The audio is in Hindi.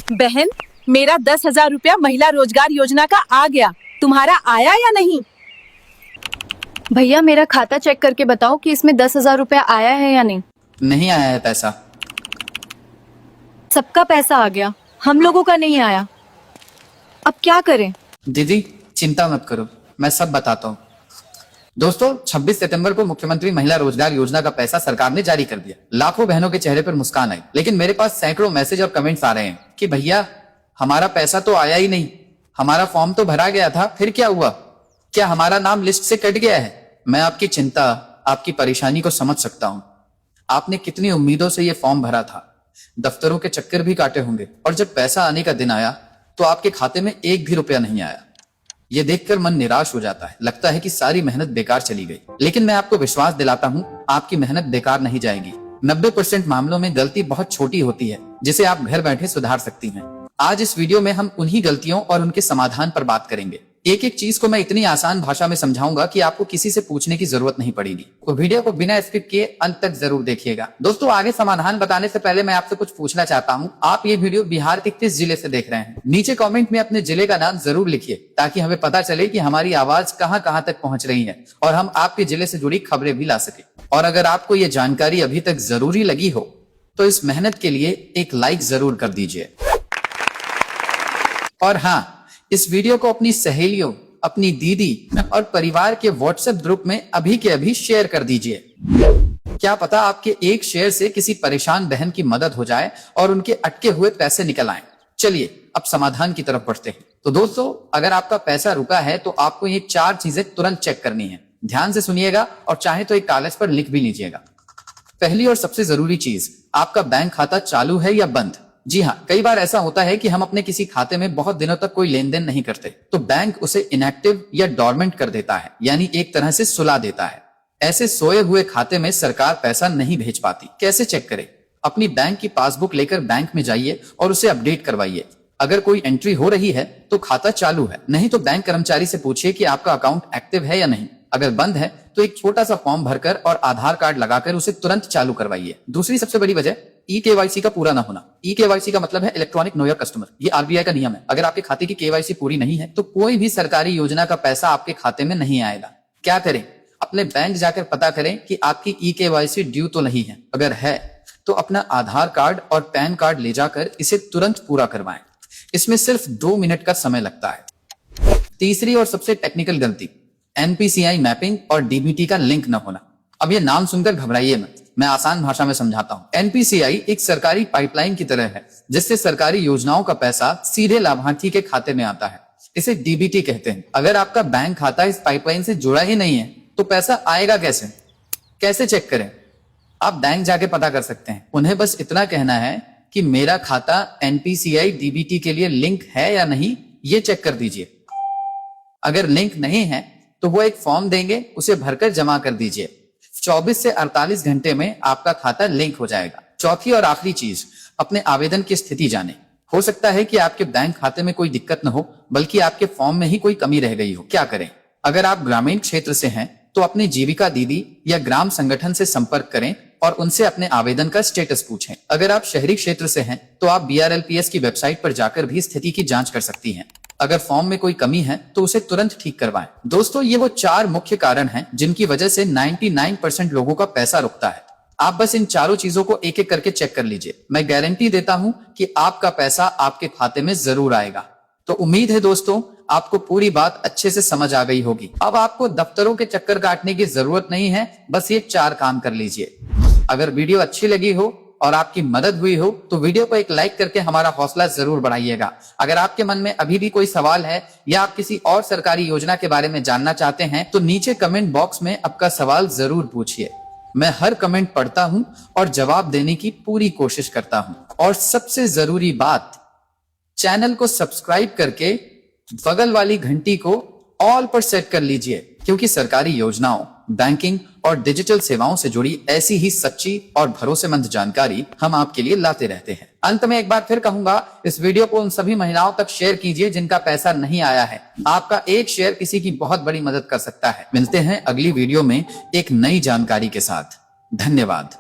बहन, मेरा 10,000 रुपया महिला रोजगार योजना का आ गया। तुम्हारा आया या नहीं? भैया मेरा खाता चेक करके बताओ कि इसमें 10,000 रुपया आया है या नहीं। नहीं आया है पैसा। सबका पैसा आ गया, हम लोगों का नहीं आया। अब क्या करें? दीदी चिंता मत करो, मैं सब बताता हूँ। दोस्तों 26 सितंबर को मुख्यमंत्री महिला रोजगार योजना का पैसा सरकार ने जारी कर दिया। लाखों बहनों के चेहरे पर मुस्कान आई, लेकिन मेरे पास सैकड़ों मैसेज और कमेंट्स आ रहे हैं कि भैया हमारा पैसा तो आया ही नहीं, हमारा फॉर्म तो भरा गया था, फिर क्या हुआ? क्या हमारा नाम लिस्ट से कट गया है? मैं आपकी चिंता, आपकी परेशानी को समझ सकता हूँ। आपने कितनी उम्मीदों से ये फॉर्म भरा था, दफ्तरों के चक्कर भी काटे होंगे, और जब पैसा आने का दिन आया तो आपके खाते में एक भी रुपया नहीं आया। ये देखकर मन निराश हो जाता है, लगता है कि सारी मेहनत बेकार चली गई। लेकिन मैं आपको विश्वास दिलाता हूँ, आपकी मेहनत बेकार नहीं जाएगी। 90% मामलों में गलती बहुत छोटी होती है, जिसे आप घर बैठे सुधार सकती हैं। आज इस वीडियो में हम उन्हीं गलतियों और उनके समाधान पर बात करेंगे। एक एक चीज को मैं इतनी आसान भाषा में समझाऊंगा कि आपको किसी से पूछने की जरूरत नहीं पड़ेगी। तो वीडियो को बिना स्किप किए अंत तक जरूर देखिएगा। दोस्तों आगे समाधान बताने से पहले मैं आपसे कुछ पूछना चाहता हूं। आप ये वीडियो बिहार के किस जिले से देख रहे हैं? नीचे कमेंट में अपने जिले का नाम जरूर लिखिए, ताकि हमें पता चले कि हमारी आवाज कहां कहां तक पहुंच रही है और हम आपके जिले से जुड़ी खबरें भी ला सके। और अगर आपको ये जानकारी अभी तक जरूरी लगी हो तो इस मेहनत के लिए एक लाइक जरूर कर दीजिए। और हाँ, इस वीडियो को अपनी सहेलियों, अपनी दीदी और परिवार के व्हाट्सएप ग्रुप में अभी के अभी शेयर कर दीजिए। क्या पता आपके एक शेयर से किसी परेशान बहन की मदद हो जाए और उनके अटके हुए पैसे निकल आए। चलिए अब समाधान की तरफ बढ़ते हैं। तो दोस्तों, अगर आपका पैसा रुका है तो आपको ये 4 चीजें तुरंत चेक करनी है। ध्यान से सुनिएगा और चाहे तो एक कागज पर लिख भी लीजिएगा। पहली और सबसे जरूरी चीज, आपका बैंक खाता चालू है या बंद। जी हाँ, कई बार ऐसा होता है कि हम अपने किसी खाते में बहुत दिनों तक कोई लेन देन नहीं करते, तो बैंक उसे इनएक्टिव या डोरमेंट कर देता है, यानी एक तरह से सुला देता है। ऐसे सोए हुए खाते में सरकार पैसा नहीं भेज पाती। कैसे चेक करें? अपनी बैंक की पासबुक लेकर बैंक में जाइए और उसे अपडेट करवाइए। अगर कोई एंट्री हो रही है तो खाता चालू है, नहीं तो बैंक कर्मचारी से पूछिए कि आपका अकाउंट एक्टिव है या नहीं। अगर बंद है तो एक छोटा सा फॉर्म भरकर और आधार कार्ड लगाकर उसे तुरंत चालू करवाइए। दूसरी सबसे बड़ी वजह, ई-केवाईसी का पूरा ना होना। ई-केवाईसी का मतलब है इलेक्ट्रॉनिक नो योर कस्टमर। ये आरबीआई का नियम है। अगर आपके खाते की केवाईसी पूरी नहीं है तो कोई भी सरकारी योजना का पैसा आपके खाते में नहीं आएगा। क्या करें? अपने बैंक जाकर पता करें कि आपकी ई-केवाईसी ड्यू तो नहीं है। अगर है तो अपना आधार कार्ड और पैन कार्ड ले जाकर इसे तुरंत पूरा करवाएं। इसमें सिर्फ 2 मिनट का समय लगता है। तीसरी और सबसे टेक्निकल गलती, एनपीसीआई मैपिंग और डीबीटी का लिंक न होना। अब ये नाम सुनकर घबराइए मत, मैं आसान भाषा में समझाता हूँ। एनपीसीआई एक सरकारी पाइपलाइन की तरह है, जिससे सरकारी योजनाओं का पैसा सीधे लाभार्थी के खाते में आता है। इसे डीबीटी कहते हैं। अगर आपका बैंक खाता इस पाइपलाइन से जुड़ा ही नहीं है तो पैसा आएगा कैसे? कैसे चेक करें? आप बैंक जाके पता कर सकते हैं। उन्हें बस इतना कहना है कि मेरा खाता एनपीसीआई डीबीटी के लिए लिंक है या नहीं, ये चेक कर दीजिए। अगर लिंक नहीं है तो वो एक फॉर्म देंगे, उसे भरकर जमा कर दीजिए। 24 से 48 घंटे में आपका खाता लिंक हो जाएगा। चौथी और आखिरी चीज, अपने आवेदन की स्थिति जाने। हो सकता है कि आपके बैंक खाते में कोई दिक्कत न हो, बल्कि आपके फॉर्म में ही कोई कमी रह गई हो। क्या करें? अगर आप ग्रामीण क्षेत्र से हैं तो अपनी जीविका दीदी या ग्राम संगठन से संपर्क करें और उनसे अपने आवेदन का स्टेटस पूछें। अगर आप शहरी क्षेत्र से हैं तो आप BRLPS की वेबसाइट पर जाकर भी स्थिति की जांच कर सकती हैं। अगर फॉर्म में कोई कमी है तो उसे तुरंत ठीक करवाएं। दोस्तों, ये वो 4 मुख्य कारण हैं जिनकी वजह से 99% लोगों का पैसा रुकता है। आप बस इन चारों चीजों को एक एक करके चेक कर लीजिए। मैं गारंटी देता हूं कि आपका पैसा आपके खाते में जरूर आएगा। तो उम्मीद है दोस्तों, आपको पूरी बात अच्छे से समझ आ गई होगी। अब आपको दफ्तरों के चक्कर काटने की जरूरत नहीं है, बस ये 4 काम कर लीजिए। अगर वीडियो अच्छी लगी हो और आपकी मदद हुई हो तो वीडियो को एक लाइक करके हमारा हौसला जरूर बढ़ाइएगा। अगर आपके मन में अभी भी कोई सवाल है या आप किसी और सरकारी योजना के बारे में जानना चाहते हैं तो नीचे कमेंट बॉक्स में आपका सवाल जरूर पूछिए। मैं हर कमेंट पढ़ता हूं और जवाब देने की पूरी कोशिश करता हूं। और सबसे जरूरी बात, चैनल को सब्सक्राइब करके बगल वाली घंटी को ऑल पर सेट कर लीजिए, क्योंकि सरकारी योजनाओं, बैंकिंग और डिजिटल सेवाओं से जुड़ी ऐसी ही सच्ची और भरोसेमंद जानकारी हम आपके लिए लाते रहते हैं। अंत में एक बार फिर कहूंगा, इस वीडियो को उन सभी महिलाओं तक शेयर कीजिए जिनका पैसा नहीं आया है। आपका एक शेयर किसी की बहुत बड़ी मदद कर सकता है। मिलते हैं अगली वीडियो में एक नई जानकारी के साथ। धन्यवाद।